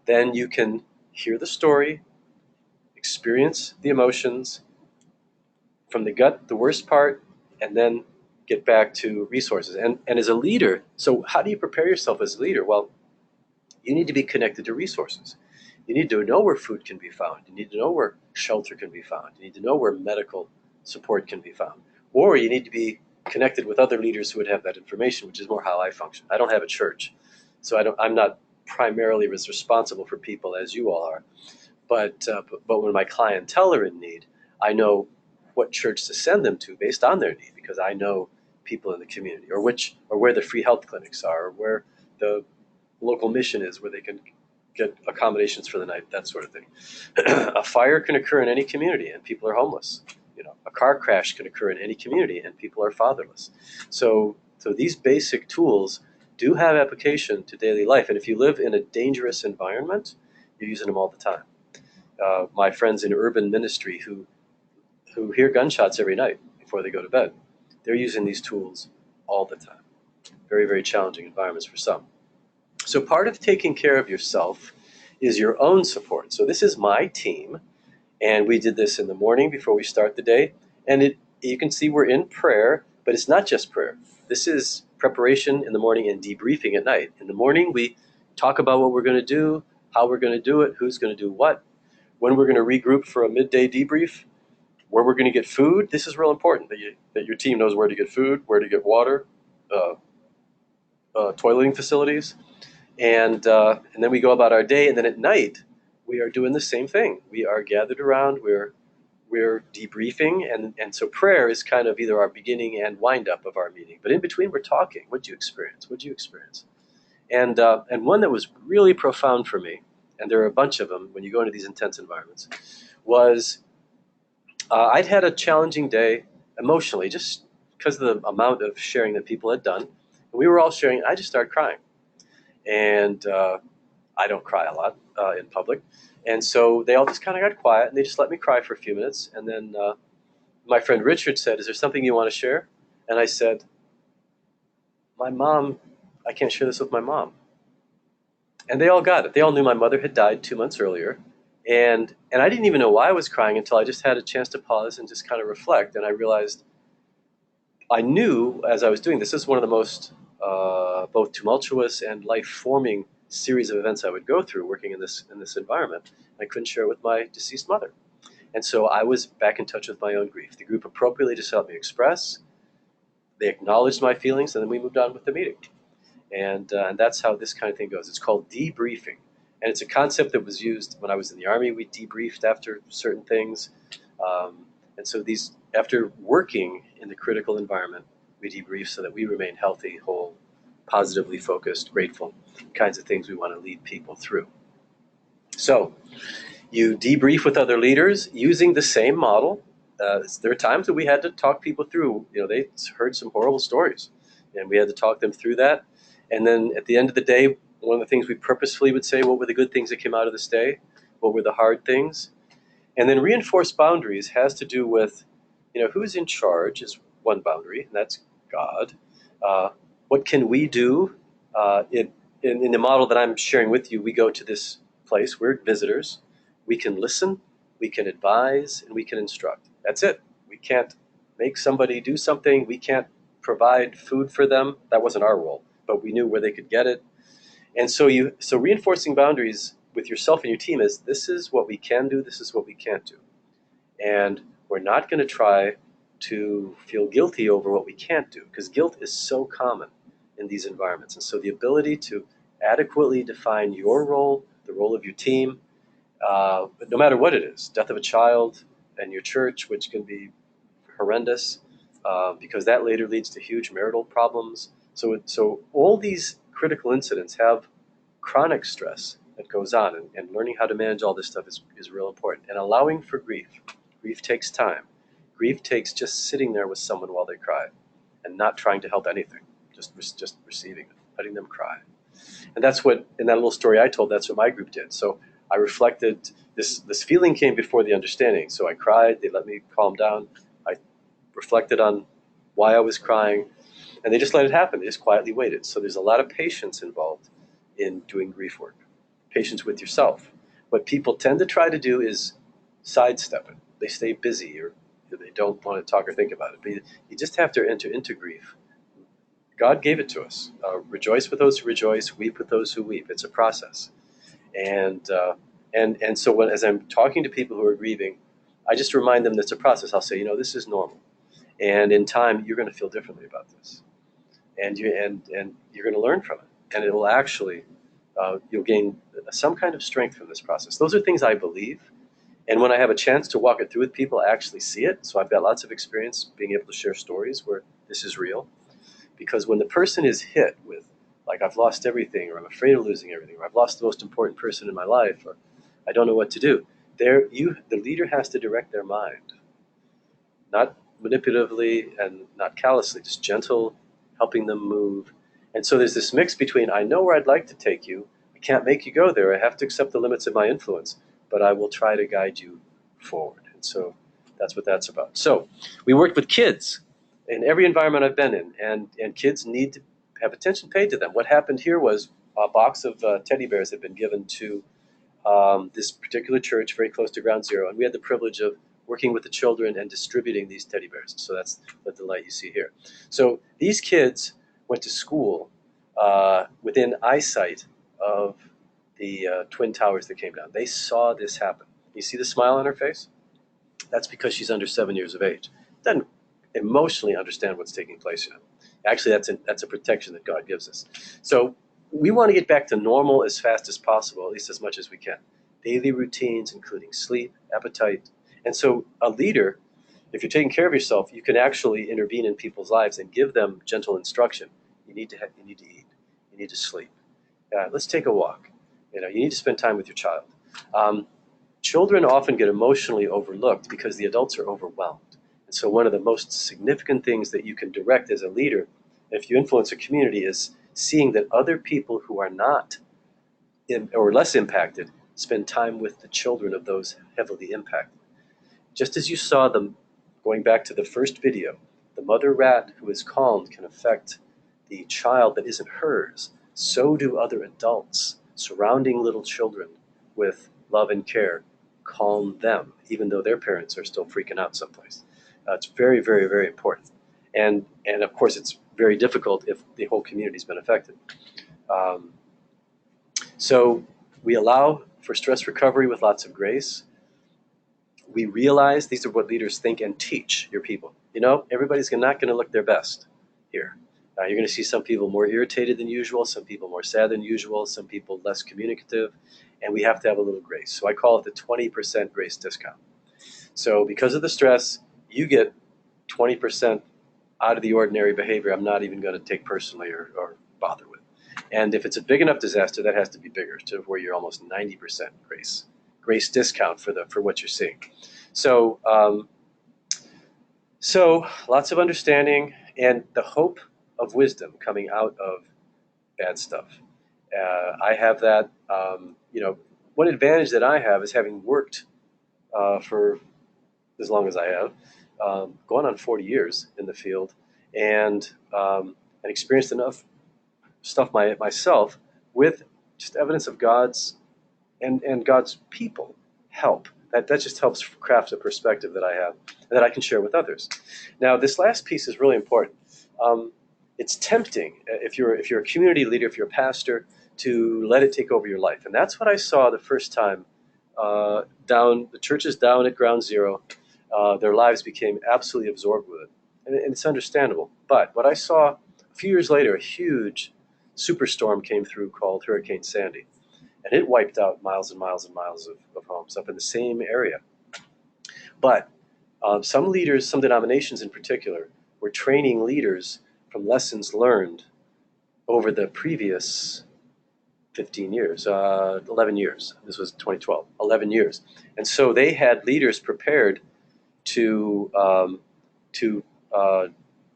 then you can hear the story, experience the emotions from the gut, the worst part, and then get back to resources. And as a leader, so how do you prepare yourself as a leader? Well, you need to be connected to resources. You need to know where food can be found. You need to know where shelter can be found. You need to know where medical support can be found. Or you need to be connected with other leaders who would have that information, which is more how I function. I don't have a church, so I'm not primarily as responsible for people as you all are. But when my clientele are in need, I know what church to send them to based on their need, because I know people in the community, or where the free health clinics are, or where the local mission is, where they can get accommodations for the night, that sort of thing. A fire can occur in any community and people are homeless. A car crash can occur in any community and people are fatherless. So these basic tools do have application to daily life. And if you live in a dangerous environment, you're using them all the time. My friends in urban ministry who hear gunshots every night before they go to bed, they're using these tools all the time. Very, very challenging environments for some. So part of taking care of yourself is your own support. So this is my team, and we did this in the morning before we start the day. And you can see we're in prayer, but it's not just prayer. This is preparation in the morning and debriefing at night. In the morning, we talk about what we're going to do, how we're going to do it, who's going to do what, when we're going to regroup for a midday debrief, where we're going to get food. This is real important, that your team knows where to get food, where to get water, toileting facilities. And then we go about our day, and then at night we are doing the same thing. We are gathered around, we're debriefing, and so prayer is kind of either our beginning and wind up of our meeting. But in between we're talking. What'd you experience? What'd you experience? And one that was really profound for me, and there are a bunch of them when you go into these intense environments, was I'd had a challenging day emotionally, just because of the amount of sharing that people had done. And we were all sharing, and I just started crying. And I don't cry a lot in public. And so they all just kind of got quiet, and they just let me cry for a few minutes. And then my friend Richard said, "Is there something you want to share?" And I said, "My mom, I can't share this with my mom." And they all got it. They all knew my mother had died 2 months earlier. And I didn't even know why I was crying until I just had a chance to pause and just kind of reflect. And I realized, I knew as I was doing this is one of the most both tumultuous and life-forming series of events I would go through working in this environment. I couldn't share it with my deceased mother. And so I was back in touch with my own grief. The group appropriately just helped me express. They acknowledged my feelings, and then we moved on with the meeting. And that's how this kind of thing goes. It's called debriefing. And it's a concept that was used when I was in the Army. We debriefed after certain things. And so after working in the critical environment, we debrief so that we remain healthy, whole, positively focused, grateful, kinds of things we want to lead people through. So you debrief with other leaders using the same model. There are times that we had to talk people through. They heard some horrible stories, and we had to talk them through that. And then at the end of the day, one of the things we purposefully would say, what were the good things that came out of this day? What were the hard things? And then reinforced boundaries has to do with, who's in charge is one boundary, and that's God. What can we do? In the model that I'm sharing with you, we go to this place. We're visitors. We can listen, we can advise, and we can instruct. That's it. We can't make somebody do something. We can't provide food for them. That wasn't our role, but we knew where they could get it. And so reinforcing boundaries with yourself and your team is, this is what we can do, this is what we can't do. And we're not going to try to feel guilty over what we can't do, because guilt is so common in these environments. And so the ability to adequately define your role, the role of your team, no matter what it is, death of a child in your church, which can be horrendous, because that later leads to huge marital problems. So all these critical incidents have chronic stress that goes on, and learning how to manage all this stuff is real important. And allowing for grief. Grief takes time. Grief takes just sitting there with someone while they cry and not trying to help anything, just receiving it, letting them cry. And that's what, in that little story I told, that's what my group did. So I reflected, this feeling came before the understanding. So I cried, they let me calm down. I reflected on why I was crying, and they just let it happen. They just quietly waited. So there's a lot of patience involved in doing grief work. Patience with yourself. What people tend to try to do is sidestep it. They stay busy, or they don't want to talk or think about it. But you just have to enter into grief. God gave it to us. Rejoice with those who rejoice, weep with those who weep. It's a process. And And so as I'm talking to people who are grieving, I just remind them that it's a process. I'll say, this is normal, and in time you're going to feel differently about this, and you're going to learn from it, and it will actually you'll gain some kind of strength from this process. Those are things I believe, and when I have a chance to walk it through with people, I actually see it. So I've got lots of experience being able to share stories where this is real, because when the person is hit with, like, I've lost everything, or I'm afraid of losing everything, or I've lost the most important person in my life, or I don't know what to do, the leader has to direct their mind, not manipulatively and not callously, just gentle, helping them move. And so there's this mix between, I know where I'd like to take you, I can't make you go there, I have to accept the limits of my influence, but I will try to guide you forward. And so that's what that's about. So we worked with kids in every environment I've been in, and kids need to have attention paid to them. What happened here was a box of teddy bears had been given to this particular church very close to Ground Zero, and we had the privilege of working with the children and distributing these teddy bears. So that's the delight you see here. So these kids went to school within eyesight of the Twin Towers that came down. They saw this happen. You see the smile on her face? That's because she's under 7 years of age. Doesn't emotionally understand what's taking place yet. Actually, that's a protection that God gives us. So we want to get back to normal as fast as possible, at least as much as we can. Daily routines, including sleep, appetite. And so a leader, if you're taking care of yourself, you can actually intervene in people's lives and give them gentle instruction. You need to eat. You need to sleep. Let's take a walk. You need to spend time with your child. Children often get emotionally overlooked because the adults are overwhelmed. And so one of the most significant things that you can direct as a leader, if you influence a community, is seeing that other people who are not or less impacted spend time with the children of those heavily impacted. Just as you saw them, going back to the first video, the mother rat who is calmed can affect the child that isn't hers. So do other adults surrounding little children with love and care calm them, even though their parents are still freaking out someplace. It's very, very, very important. And of course, it's very difficult if the whole community's been affected. So we allow for stress recovery with lots of grace. We realize these are what leaders think and teach your people. Everybody's not going to look their best here. You're going to see some people more irritated than usual, some people more sad than usual, some people less communicative, and we have to have a little grace. So I call it the 20% grace discount. So because of the stress, you get 20% out of the ordinary behavior I'm not even going to take personally or bother with. And if it's a big enough disaster, that has to be bigger, to where you're almost 90% grace discount for what you're seeing. So lots of understanding and the hope of wisdom coming out of bad stuff. I have that. One advantage that I have is having worked for as long as I have, going on 40 years in the field, and experienced enough stuff myself with just evidence of God's and God's people help. That just helps craft a perspective that I have and that I can share with others. Now, this last piece is really important. It's tempting if you're a community leader, if you're a pastor, to let it take over your life, and that's what I saw the first time. The churches down at Ground Zero, their lives became absolutely absorbed with it, and it's understandable. But what I saw a few years later, a huge superstorm came through called Hurricane Sandy, and it wiped out miles and miles and miles of homes up in the same area. But some leaders, some denominations in particular, were training leaders from lessons learned over the previous 15 years, 11 years. This was 2012, 11 years. And so they had leaders prepared to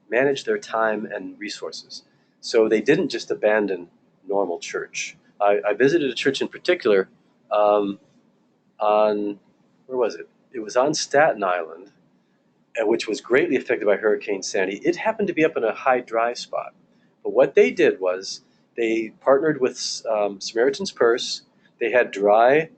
manage their time and resources. So they didn't just abandon normal church. I visited a church in particular on, where was it? It was on Staten Island, which was greatly affected by Hurricane Sandy. It happened to be up in a high dry spot. But what they did was they partnered with Samaritan's Purse. They had dry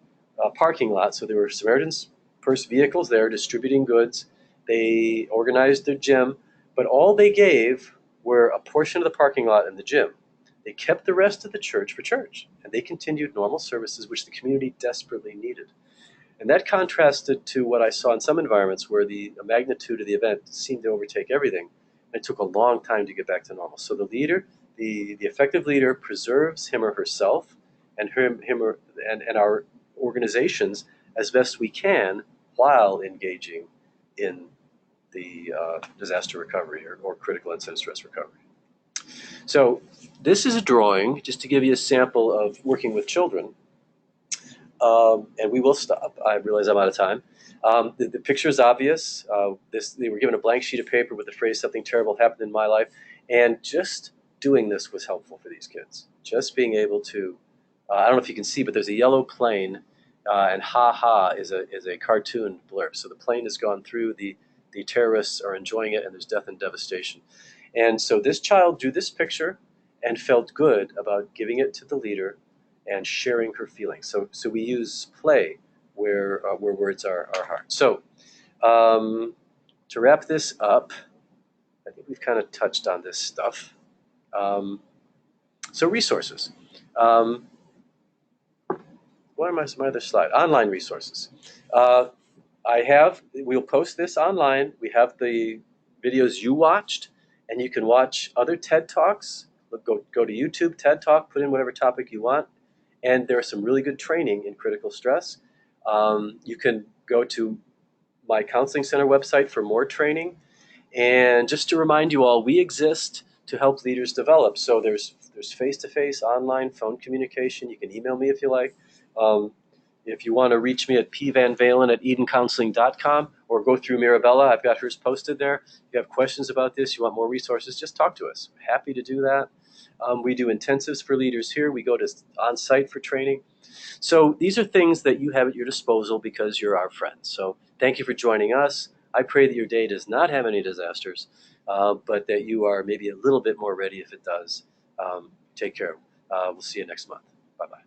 parking lots, so there were Samaritan's Purse vehicles there distributing goods. They organized their gym, but all they gave were a portion of the parking lot and the gym. They kept the rest of the church for church, and they continued normal services, which the community desperately needed. And that contrasted to what I saw in some environments where the magnitude of the event seemed to overtake everything. And it took a long time to get back to normal. So the leader, the effective leader, preserves him or herself and and our organizations as best we can while engaging in the disaster recovery or critical incident stress recovery. So this is a drawing just to give you a sample of working with children. And we will stop. I realize I'm out of time. The picture is obvious. They were given a blank sheet of paper with the phrase "something terrible happened in my life," and just doing this was helpful for these kids. Just being able to, I don't know if you can see, but there's a yellow plane, and "ha ha" is a cartoon blurb. So the plane has gone through. The terrorists are enjoying it, and there's death and devastation. And so this child drew this picture and felt good about giving it to the leader and sharing her feelings. So we use play where words are hard. So to wrap this up, I think we've kind of touched on this stuff. So resources. What am my other slide? Online resources. We'll post this online. We have the videos you watched, and you can watch other TED Talks. Go to YouTube, TED Talk, put in whatever topic you want. And there's some really good training in critical stress. You can go to my counseling center website for more training. And just to remind you all, we exist to help leaders develop. So there's face-to-face, online, phone communication. You can email me if you like. If you want to reach me at pvanvalin@edencounseling.com or go through Mirabella, I've got hers posted there. If you have questions about this, you want more resources, just talk to us. We're happy to do that. We do intensives for leaders here. We go to on-site for training. So these are things that you have at your disposal because you're our friends. So thank you for joining us. I pray that your day does not have any disasters, but that you are maybe a little bit more ready if it does. Take care. We'll see you next month. Bye-bye.